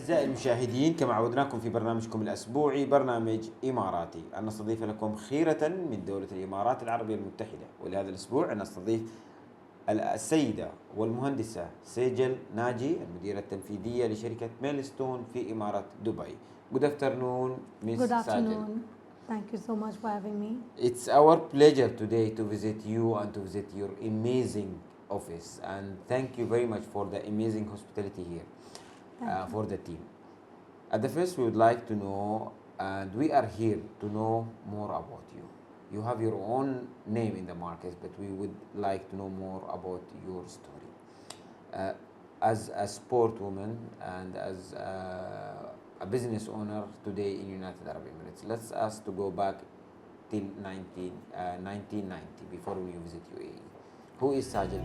أعزائي المشاهدين، كما عودناكم في برنامجكم الأسبوعي برنامج إماراتي، أن نستضيف لكم خيرة من دولة الإمارات العربية المتحدة. ولهذا الأسبوع نستضيف السيدة والمهندسة سجال ناجي، المديرة التنفيذية لشركة ميلستون في إمارات دبي. Good afternoon, Miss Good Sejal. afternoon. Thank you so much for having me. It's our pleasure today to visit you and to visit your amazing office, and thank you very much for the amazing hospitality here for the team. At the first, we would like to know, and we are here to know more about you. You have your own name in the market, but we would like to know more about your story. As a sport woman and as a business owner today in United Arab Emirates, let's ask to go back till 1990, before when you visit UAE. Who is Sejal?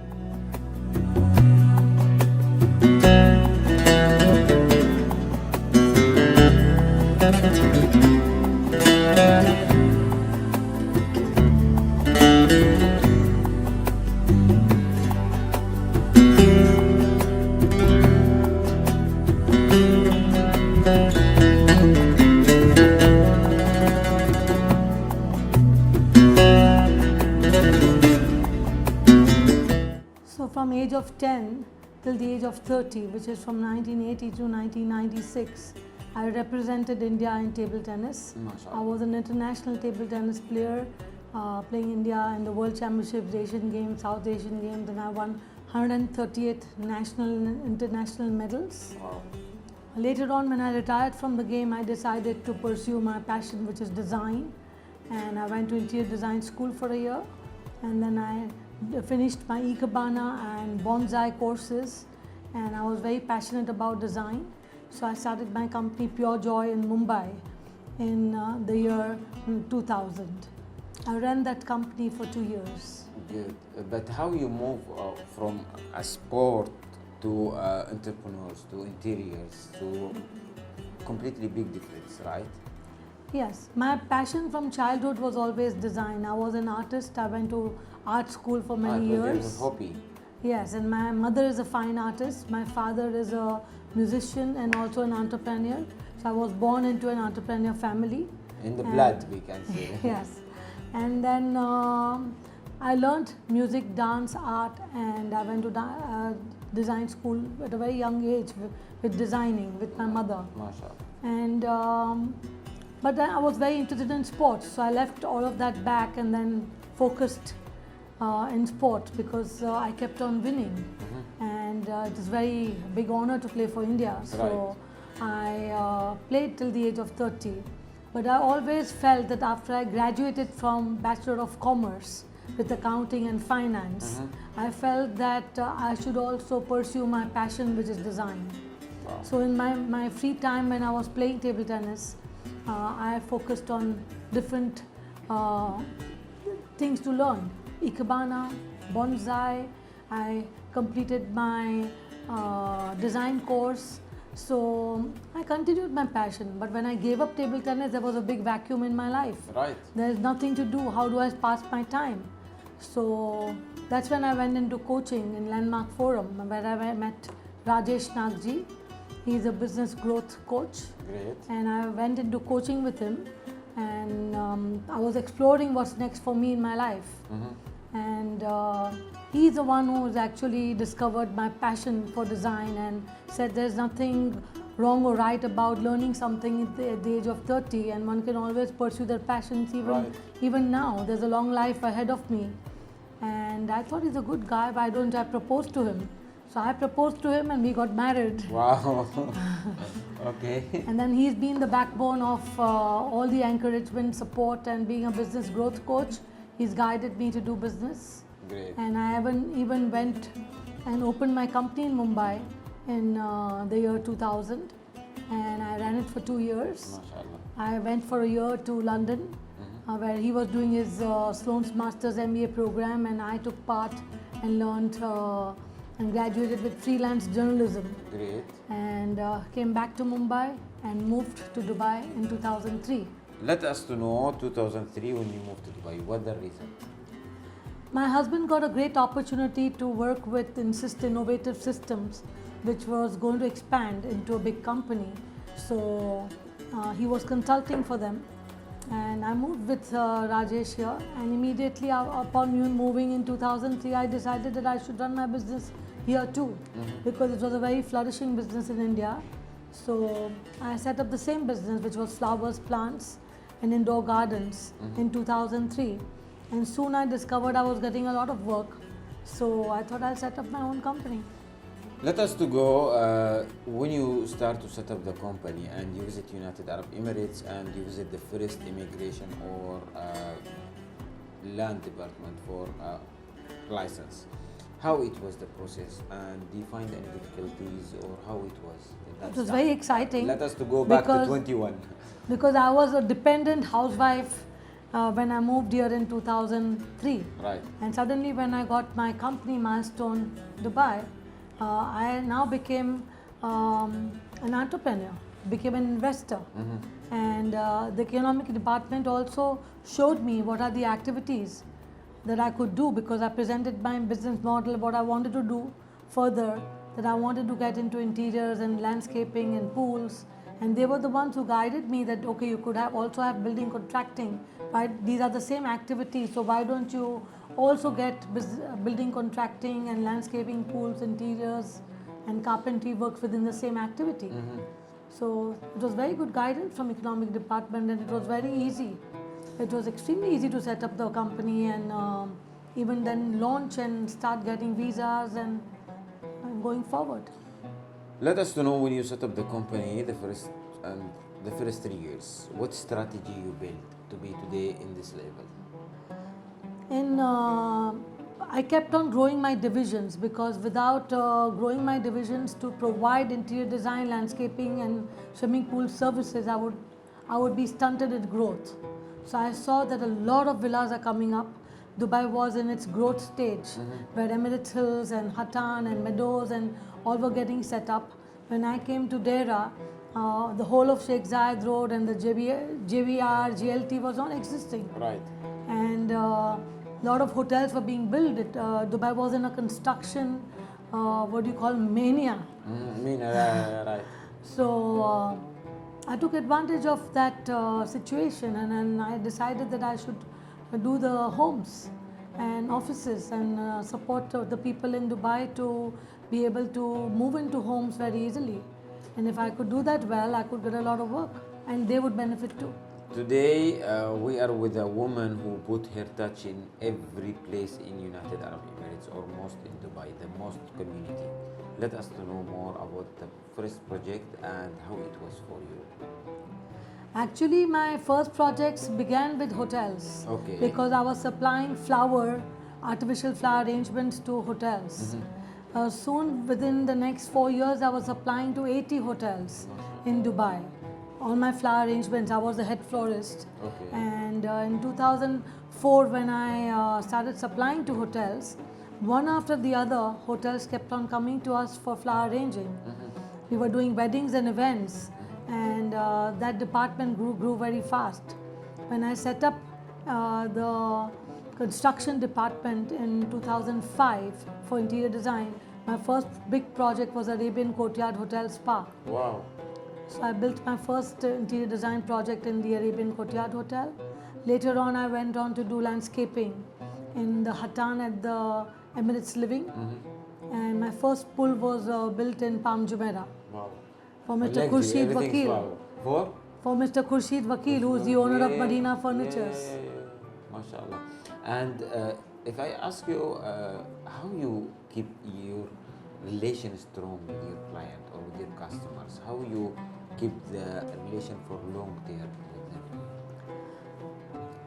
So from age of 10 till the age of 30, which is from 1980 to 1996, I represented India in table tennis. MashaAllah. I was an international table tennis player, playing India in the World Championships, Asian Games, South Asian Games, and I won 138 national and international medals. Wow. Later on, when I retired from the game, I decided to pursue my passion, which is design. And I went to interior design school for a year. And then I finished my ikebana and bonsai courses. And I was very passionate about design. So I started my company Pure Joy in Mumbai in the year 2000. I ran that company for 2 years. Good. But how you move from a sport to entrepreneurs to interiors to completely big difference, right? Yes, my passion from childhood was always design. I was an artist. I went to art school for many It was years. a hobby. Yes, and my mother is a fine artist. My father is a musician and also an entrepreneur. So I was born into an entrepreneur family. In the blood, we can say. Yes, and then I learned music, dance, art, and I went to design school at a very young age with designing with my mother. MashaAllah. And but then I was very interested in sports, so I left all of that back and then focused in sport because I kept on winning, and it is very big honor to play for India. So I played till the age of 30, but I always felt that after I graduated from Bachelor of Commerce with accounting and finance, I felt that I should also pursue my passion, which is design. Wow. So in my free time when I was playing table tennis, I focused on different things to learn. Ikebana, bonsai, I completed my design course. So I continued my passion, but when I gave up table tennis, there was a big vacuum in my life. Right. There's nothing to do. How do I pass my time? So that's when I went into coaching in Landmark Forum, where I met Nagjee. He's a business growth coach. Great. And I went into coaching with him, and I was exploring what's next for me in my life. And he's the one who's actually discovered my passion for design and said there's nothing wrong or right about learning something at the age of 30, and one can always pursue their passions even now. There's a long life ahead of me. And I thought he's a good guy, why don't I propose to him? So I proposed to him and we got married. Wow. Okay. And then he's been the backbone of all the encouragement, support, and being a business growth coach. He's guided me to do business. Great. And I even went and opened my company in Mumbai in the year 2000. And I ran it for 2 years. MashaAllah. I went for a year to London, where he was doing his Sloan's Masters MBA program, and I took part and learned and graduated with freelance journalism. Great. And came back to Mumbai and moved to Dubai in 2003. Let us to know 2003 when you moved to Dubai. What the reason? My husband got a great opportunity to work with Insist Innovative Systems, which was going to expand into a big company. So he was consulting for them, and I moved with Rajesh here. And immediately upon moving in 2003, I decided that I should run my business here too, because it was a very flourishing business in India. So I set up the same business, which was flowers, plants, and indoor gardens in 2003. And soon I discovered I was getting a lot of work, so I thought I'll set up my own company. Let us to go when you start to set up the company and you visit United Arab Emirates and you visit the first immigration or land department for license. How it was the process, and do you find any difficulties, or how it was? It was very exciting. Let us to go back to 21. Because I was a dependent housewife when I moved here in 2003. Right. And suddenly when I got my company Milestone Dubai, I now became an entrepreneur, became an investor. And the economic department also showed me what are the activities that I could do, because I presented my business model, what I wanted to do further, that I wanted to get into interiors and landscaping and pools. And they were the ones who guided me that, okay, you could also have building contracting, right? These are the same activities, so why don't you also get building contracting and landscaping, pools, interiors, and carpentry works within the same activity. So it was very good guidance from economic department, and it was very easy. It was extremely easy to set up the company and even then launch and start getting visas and going forward. Let us to know, when you set up the company, the first 3 years, what strategy you built to be today in this level? I kept on growing my divisions, because without growing my divisions to provide interior design, landscaping and swimming pool services, I would be stunted in growth. So I saw that a lot of villas are coming up. Dubai was in its growth stage, where Emirates Hills and Hatan and Meadows and all were getting set up. When I came to Dera, the whole of Sheikh Zayed Road and the JVR, GLT was not existing. Right. And lot of hotels were being built. Dubai was in a construction, mania. Right. So I took advantage of that situation, and then I decided that I should do the homes and offices and support the people in Dubai to be able to move into homes very easily. And if I could do that well, I could get a lot of work, and they would benefit too. Today we are with a woman who put her touch in every place in United Arab Emirates, or most in Dubai, the most community. Let us to know more about the first project and how it was for you. Actually, my first projects began with hotels. Okay. Because I was supplying artificial flower arrangements to hotels. Soon, within the next 4 years, I was supplying to 80 hotels in Dubai. All my flower arrangements, I was the head florist. Okay. And in 2004, when I started supplying to hotels, one after the other, hotels kept on coming to us for flower arranging. We were doing weddings and events, and that department grew very fast. When I set up the construction department in 2005 for interior design, my first big project was Arabian Courtyard Hotel Spa. Wow. So I built my first interior design project in the Arabian Courtyard Hotel. Later on, I went on to do landscaping in the Hatan at the Emirates Living. And my first pool was built in Palm Jumeirah. Wow. For Mr. Khurshid Vakil. Wow. For Mr. Khurshid Vakil, who is the owner of Medina Furnitures. MashaAllah. And if I ask you how you keep your relation strong with your client or with your customers, how you keep the relation for long term with them?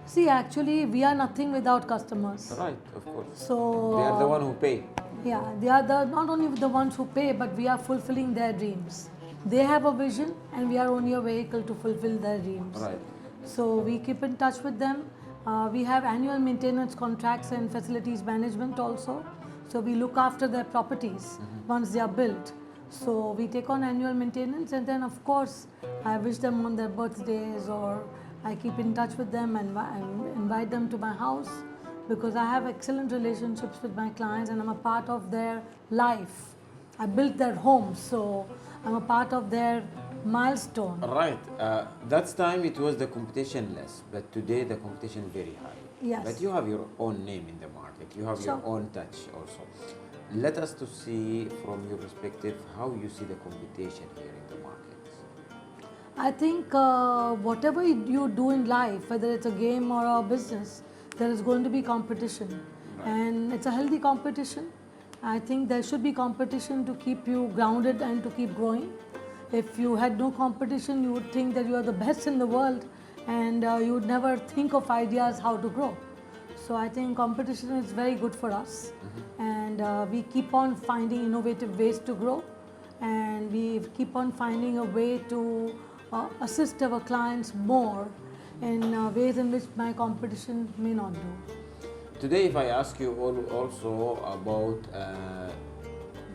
See, actually, we are nothing without customers. Right, of course. So They are the one who pay. Yeah, they are not only the ones who pay, but we are fulfilling their dreams. They have a vision, and we are only a vehicle to fulfill their dreams. Right. So we keep in touch with them. We have annual maintenance contracts and facilities management also. So we look after their properties once they are built. So we take on annual maintenance, and then of course I wish them on their birthdays, or I keep in touch with them and invite them to my house because I have excellent relationships with my clients and I'm a part of their life. I built their home, so I'm a part of their milestone. Right. That time it was the competition less, but today the competition very high. Yes. But you have your own name in the market. You have your Sure. own touch also. Let us to see from your perspective how you see the competition here in the market. I think whatever you do in life, whether it's a game or a business, there is going to be competition. Right. And it's a healthy competition. I think there should be competition to keep you grounded and to keep growing. If you had no competition, you would think that you are the best in the world and you would never think of ideas how to grow. So I think competition is very good for us. And we keep on finding innovative ways to grow, and we keep on finding a way to assist our clients more in ways in which my competition may not do. Today, if I ask you also about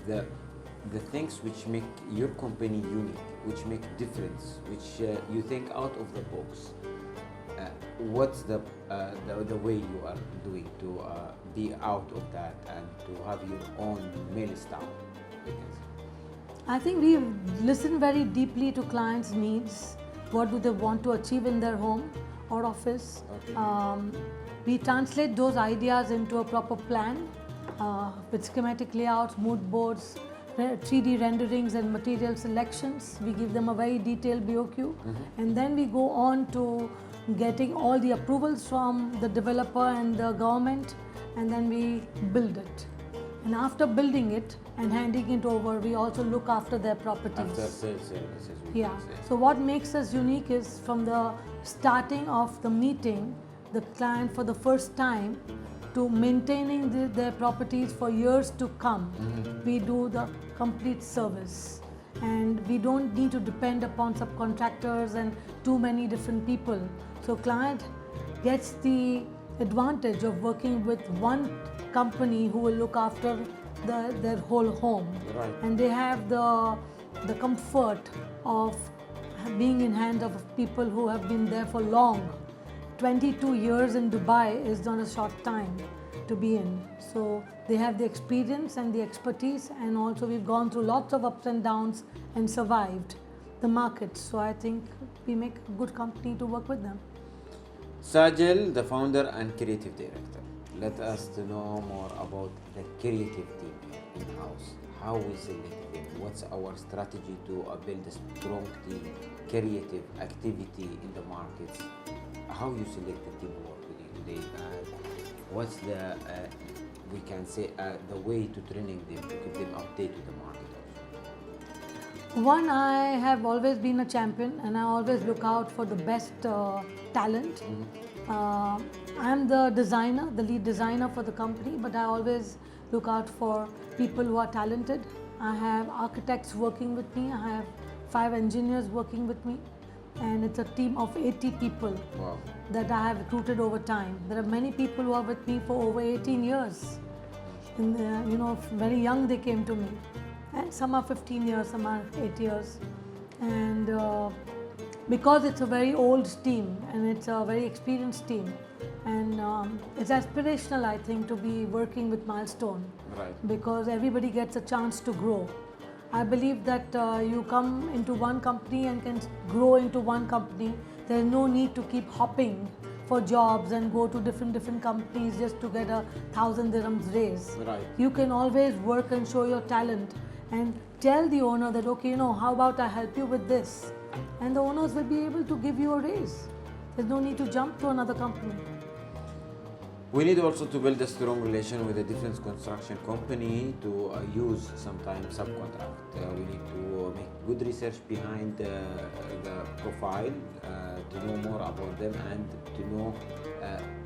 the things which make your company unique, which make difference, which you think out of the box, what's the way you are doing to be out of that and to have your own milestone? I think we listen very deeply to clients' needs. What do they want to achieve in their home or office? Okay. We translate those ideas into a proper plan with schematic layouts, mood boards, 3D renderings and material selections. We give them a very detailed BOQ, and then we go on to getting all the approvals from the developer and the government, and then we build it. And after building it and handing it over, we also look after their properties. After sales services. Yeah. So what makes us unique is from the starting of the meeting, the client for the first time, to maintaining their properties for years to come. We do the complete service, and we don't need to depend upon subcontractors and too many different people. So client gets the advantage of working with one company who will look after their whole home. Right. And they have the comfort of being in hands of people who have been there for long. 22 years in Dubai is not a short time to be in. So they have the experience and the expertise, and also we've gone through lots of ups and downs and survived the market. So I think we make a good company to work with them. Sejal, the founder and creative director. Let us to know more about the creative team in-house. How we select them? What's our strategy to build a strong team, creative activity in the markets? How you select the team who work with you today? What's the, we can say, the way to training them, to keep them updated with the market also? One, I have always been a champion, and I always look out for the best talent. I'm the designer, the lead designer for the company, but I always look out for people who are talented. I have architects working with me. I have 5 engineers working with me, and it's a team of 80 people. Wow. That I have recruited over time. There are many people who are with me for over 18 years. Very young they came to me. And some are 15 years, some are 8 years. And because it's a very old team and it's a very experienced team, and it's aspirational, I think, to be working with Milestone. Right. Because everybody gets a chance to grow. I believe that you come into one company and can grow into one company. There's no need to keep hopping for jobs and go to different companies just to get 1,000 dirhams raise. Right. You can always work and show your talent and tell the owner that, okay, how about I help you with this? And the owners will be able to give you a raise. There's no need to jump to another company. We need also to build a strong relation with a different construction company to use sometimes subcontract. We need to make good research behind the profile to know more about them and to know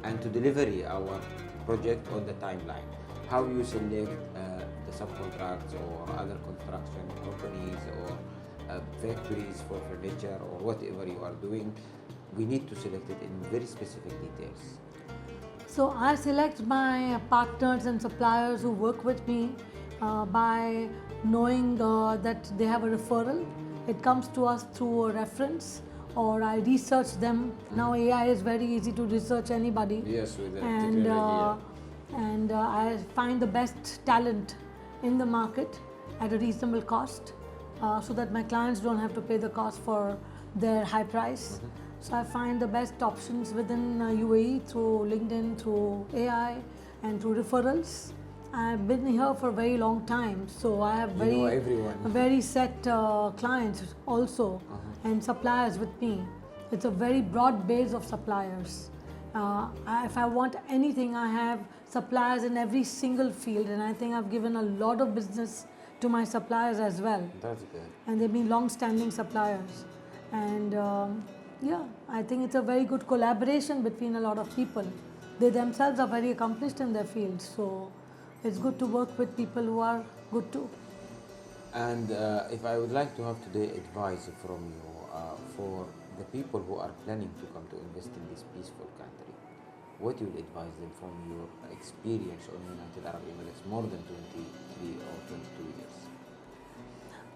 and to deliver our project on the timeline. How you select the subcontracts or other construction companies or factories for furniture or whatever you are doing, we need to select it in very specific details. So I select my partners and suppliers who work with me by knowing that they have a referral. It comes to us through a reference, or I research them. Now AI is very easy to research anybody. Yes, with the and technology. I find the best talent in the market at a reasonable cost, so that my clients don't have to pay the cost for their high price. So I find the best options within UAE through LinkedIn, through AI, and through referrals. I've been here for a very long time, so I have You know everyone. very set clients also, and suppliers with me. It's a very broad base of suppliers. If I want anything, I have suppliers in every single field, and I think I've given a lot of business to my suppliers as well. That's good. And they've been long-standing suppliers. And yeah, I think it's a very good collaboration between a lot of people. They themselves are very accomplished in their field, so it's good to work with people who are good too. And if I would like to have today advice from you for the people who are planning to come to invest in this peaceful country, what you would advise them from your experience on United Arab Emirates more than 23 or 22 years?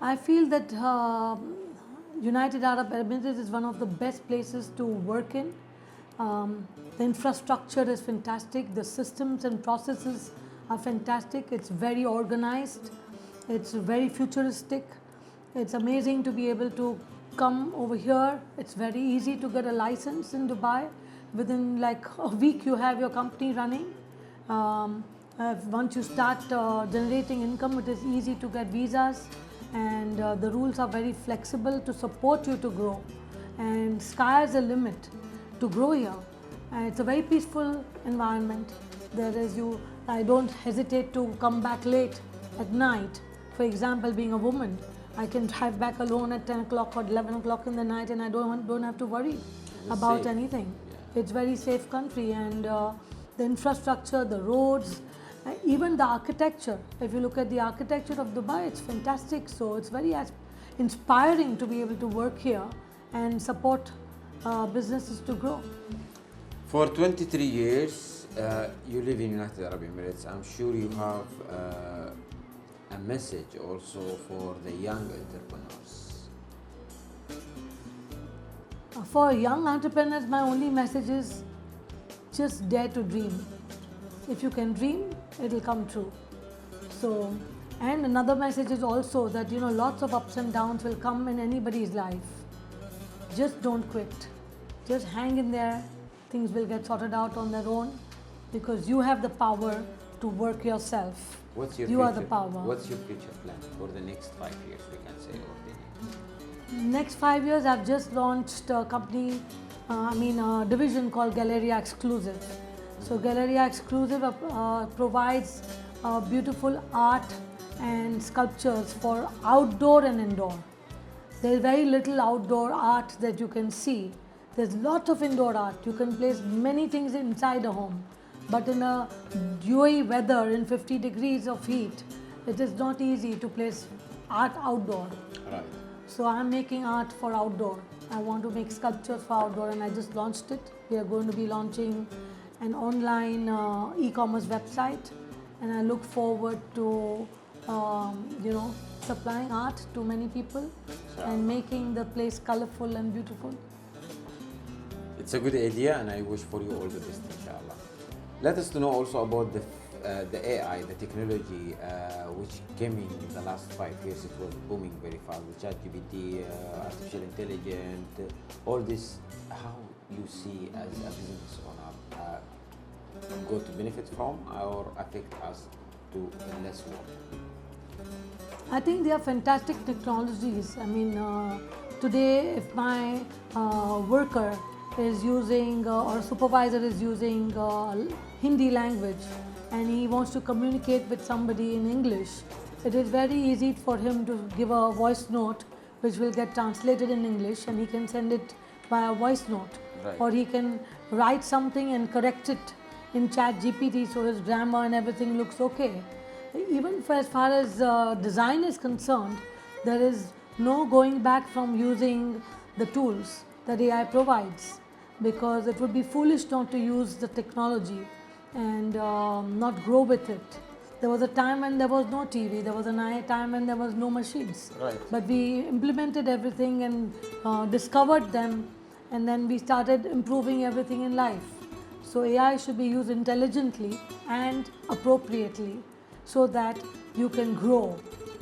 I feel that United Arab Emirates is one of the best places to work in. The infrastructure is fantastic, the systems and processes are fantastic, it's very organized, it's very futuristic, it's amazing to be able to come over here. It's very easy to get a license in Dubai. Within like a week you have your company running. Once you start generating income, it is easy to get visas, and the rules are very flexible to support you to grow, and sky is the limit to grow here. And it's a very peaceful environment. I don't hesitate to come back late at night. For example, being a woman, I can drive back alone at 10 o'clock or 11 o'clock in the night, and I don't have to worry about safe. anything. It's very safe country, and the infrastructure, the roads, even the architecture. If you look at the architecture of Dubai, it's fantastic. So it's very inspiring to be able to work here and support businesses to grow. For 23 years, you live in United Arab Emirates. I'm sure you have a message also for the young entrepreneurs. For young entrepreneurs, my only message is just dare to dream. If you can dream, it will come true. So, and another message is also that, lots of ups and downs will come in anybody's life. Just don't quit. Just hang in there. Things will get sorted out on their own, because you have the power to work yourself. What's your You future, are the power. What's your future plan for the next 5 years, we can say, or the next? Next 5 years, I've just launched a company, a division called Galleria Exclusive. So Galleria Exclusive provides beautiful art and sculptures for outdoor and indoor. There's very little outdoor art that you can see. There's lots of indoor art. You can place many things inside a home. But in a dewy weather, in 50 degrees of heat, it is not easy to place art outdoor. Right. So I'm making art for outdoor. I want to make sculptures for outdoor, and I just launched it. We are going to be launching an online e-commerce website, and I look forward to supplying art to many people and making the place colorful and beautiful. It's a good idea, and I wish for you all the best, inshallah. Let us know also about the AI, the technology which came in the last 5 years. It was booming very fast. The ChatGPT, artificial intelligence, all this. How you see as a business owner go to benefit from or affect us to less work? I think they are fantastic technologies. Today if my worker is using or supervisor is using Hindi language and he wants to communicate with somebody in English, it is very easy for him to give a voice note which will get translated in English, and he can send it via voice note. Right. Or he can write something and correct it in ChatGPT so his grammar and everything looks okay. Even for as far as design is concerned, there is no going back from using the tools that AI provides, because it would be foolish not to use the technology and not grow with it. There was a time when there was no TV. There was a time when there was no machines. Right. But we implemented everything and discovered them, and then we started improving everything in life. So AI should be used intelligently and appropriately so that you can grow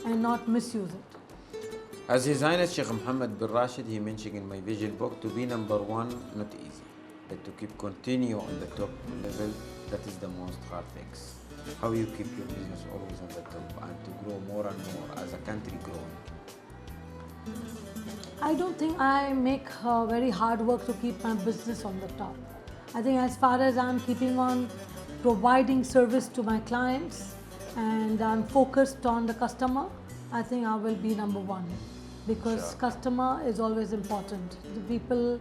and not misuse it. As His Highness Sheikh Mohammed bin Rashid, he mentioned in my vision book, to be number one, not easy, but to keep continue on the top level, that is the most hard things. How you keep your business always on the top and to grow more and more as a country growing? I don't think I make very hard work to keep my business on the top. I think as far as I'm keeping on providing service to my clients and I'm focused on the customer, I think I will be number one, because Sure. customer is always important. The people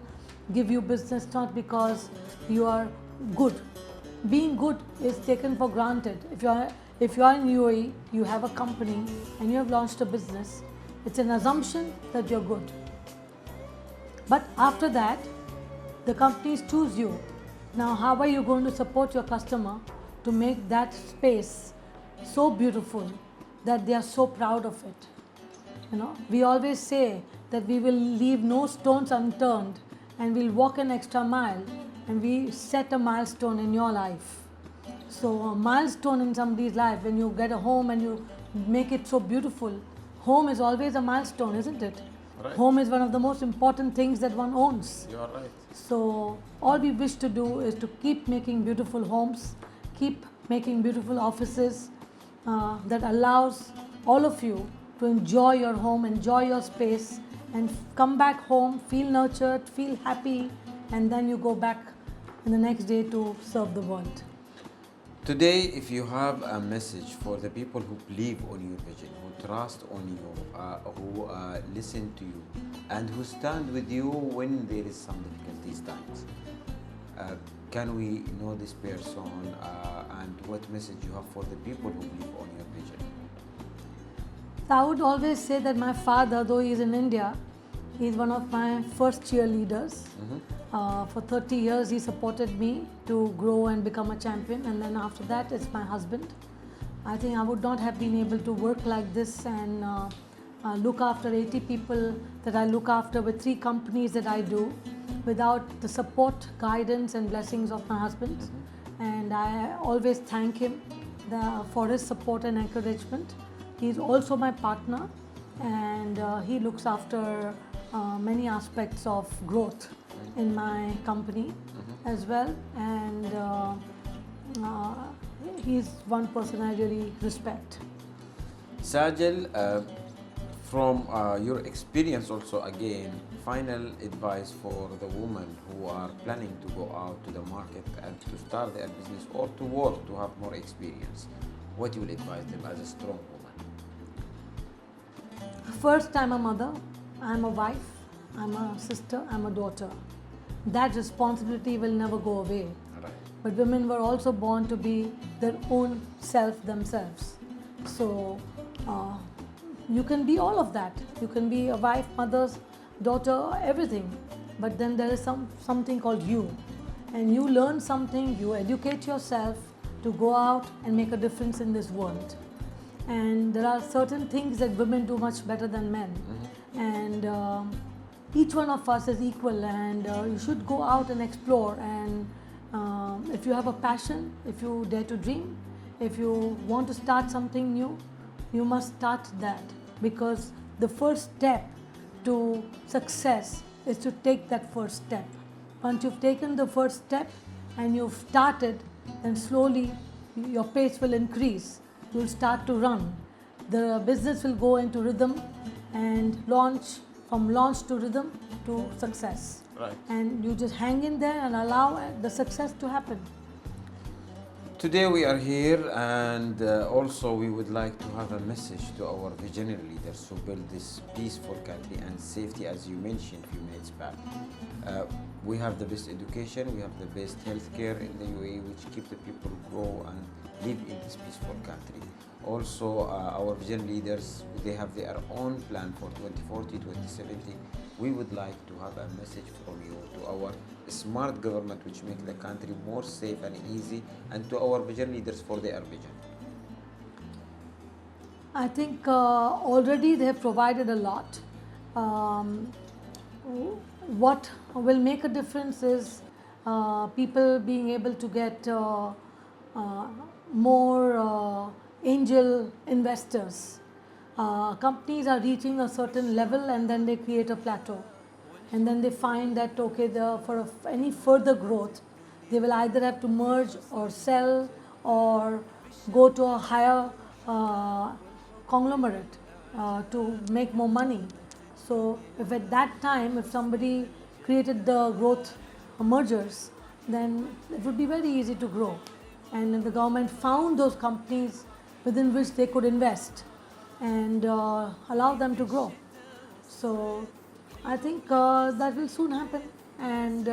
give you business not because you are good. Being good is taken for granted. If you are in UAE, you have a company and you have launched a business, it's an assumption that you're good. But after that, the companies choose you. Now, how are you going to support your customer to make that space so beautiful that they are so proud of it? You know, we always say that we will leave no stones unturned and we'll walk an extra mile, and we set a milestone in your life. So a milestone in somebody's life, when you get a home and you make it so beautiful, home is always a milestone, isn't it? Right. Home is one of the most important things that one owns. You are right. So all we wish to do is to keep making beautiful homes, keep making beautiful offices that allows all of you to enjoy your home, enjoy your space, and come back home, feel nurtured, feel happy, and then you go back in the next day to serve the world. Today, if you have a message for the people who believe on your vision, who trust on you, who listen to you, and who stand with you when there is some difficulties times, can we know this person and what message you have for the people who believe on your vision? I would always say that my father, though he is in India, he is one of my first cheerleaders. For 30 years, he supported me to grow and become a champion, and then after that, it's my husband. I think I would not have been able to work like this and look after 80 people that I look after with 3 companies that I do without the support, guidance, and blessings of my husband. And I always thank him for his support and encouragement. He is also my partner, and he looks after many aspects of growth in my company as well, and he's one person I really respect. Sejal, from your experience also again, final advice for the women who are planning to go out to the market and to start their business or to work to have more experience, what you will advise them as a strong woman? First, I'm a mother, I'm a wife, I'm a sister, I'm a daughter. That responsibility will never go away. Right. But women were also born to be their own self themselves. So you can be all of that. You can be a wife, mother, daughter, everything. But then there is something called you. And you learn something, you educate yourself to go out and make a difference in this world. And there are certain things that women do much better than men. And each one of us is equal, and you should go out and explore. And if you have a passion, if you dare to dream, if you want to start something new, you must start that, because the first step to success is to take that first step. Once you've taken the first step and you've started, then slowly your pace will increase. You'll start to run. The business will go into rhythm and from launch to rhythm to success. Right. And you just hang in there and allow the success to happen. Today we are here, and also we would like to have a message to our visionary leaders who build this peaceful country and safety, as you mentioned a few minutes back. We have the best education, we have the best healthcare in the UAE, which keep the people grow and live in this peaceful country. Also, our vision leaders, they have their own plan for 2040, 2070. We would like to have a message from you to our smart government, which make the country more safe and easy, and to our vision leaders for their vision. I think already they have provided a lot. Um, what will make a difference is people being able to get more angel investors. Companies are reaching a certain level and then they create a plateau. And then they find that, okay, for any further growth, they will either have to merge or sell or go to a higher conglomerate to make more money. So if at that time, if somebody created the growth mergers, then it would be very easy to grow. And if the government found those companies within which they could invest and allow them to grow. So I think that will soon happen, and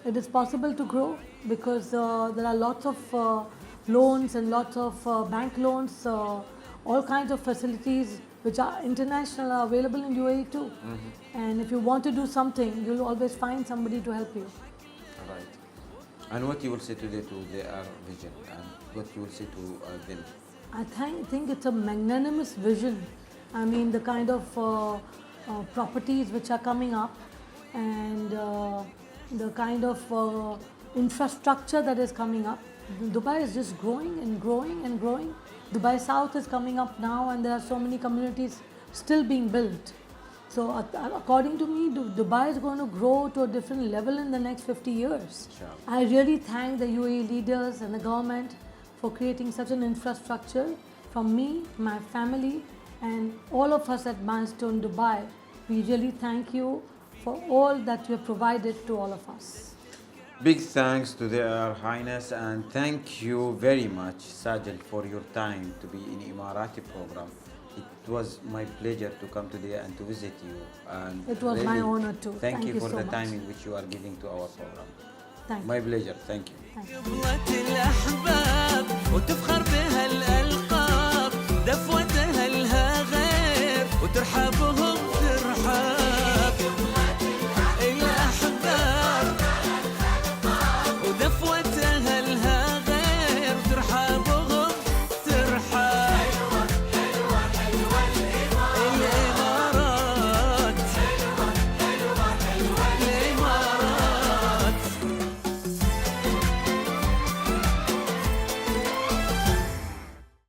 it is possible to grow because there are lots of loans and lots of bank loans, all kinds of facilities which are international are available in UAE too. And if you want to do something, you'll always find somebody to help you. Right. And what you will say today to their vision, and what you will say to them? I think it's a magnanimous vision. I mean, the kind of properties which are coming up and the kind of infrastructure that is coming up. Dubai is just growing and growing and growing. Dubai South is coming up now and there are so many communities still being built. So according to me, Dubai is going to grow to a different level in the next 50 years. Sure. I really thank the UAE leaders and the government for creating such an infrastructure. From me, my family, and all of us at Milestone Dubai, we really thank you for all that you have provided to all of us. Big thanks to their highness, and thank you very much, Sejal, for your time to be in EMARATI program. It was my pleasure to come today and to visit you. And it was my honor too. Thank you for so the much. time in which you are giving to our program. Thank you. My pleasure. Thank you. Thank you. الأحباب وتفخر بها